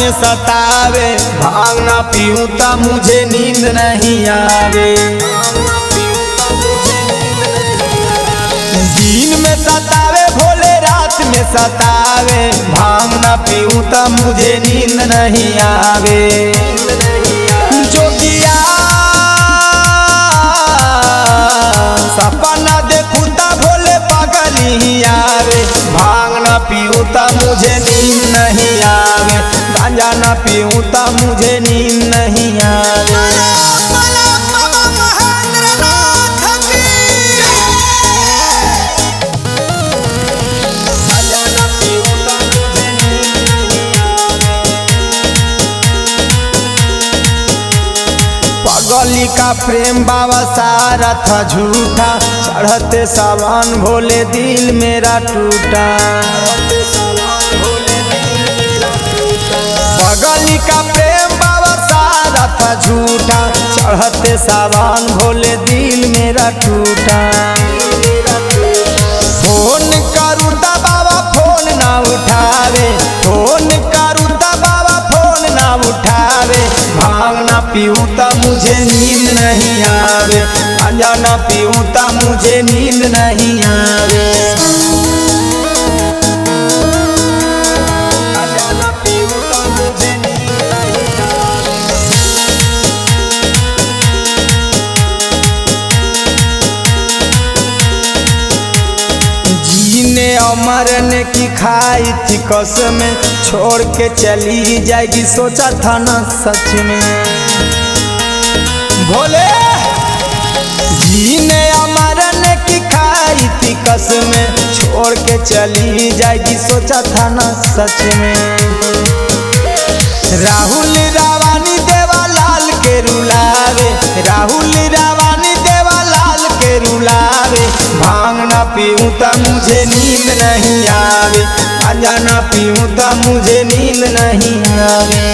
में सतावे, भांग ना पीऊं तो मुझे नींद नहीं आवे। दिन में सतावे भोले, रात में सतावे, भांग ना पीऊं तो मुझे नींद नहीं आवे। जोगिया सपना देखूं तो भोले पागली आवे, भांग ना पीऊं तो मुझे नींद नहीं आवे, गांजा ना पीऊं तो मुझे नींद नहीं आवे। पगली का प्रेम बाबा सारा था झूठा, चढ़ते सावन भोले दिल मेरा टूटा। पगली का प्रेम बाबा सारा था झूठा, चढ़ते सावन भोले दिल मेरा टूटा। फोन करूं तो बाबा फोन ना उठावे, फोन करूं तो बाबा फोन ना उठावे, भांग ना पीऊं तो मुझे नींद नहीं आवे, गांजा ना पीऊं तो मुझे नींद नहीं आवे। गांजा ना पीऊं तो मुझे नींद नहीं आवे। जीने और मरने की खाई थी कसम, छोड़ के चली जाएगी सोचा था ना सच में। भोले जीने और मरने की खाई थी कसम, छोड़ के चली जाएगी सोचा था ना सच में। राहुल रावानी देवालाल के रुलावे, राहुल रावानी देवालाल के रुलावे, भांग ना पीऊं तो मुझे नींद नहीं आवे, गांजा ना पीऊं तो मुझे नींद नहीं आवे।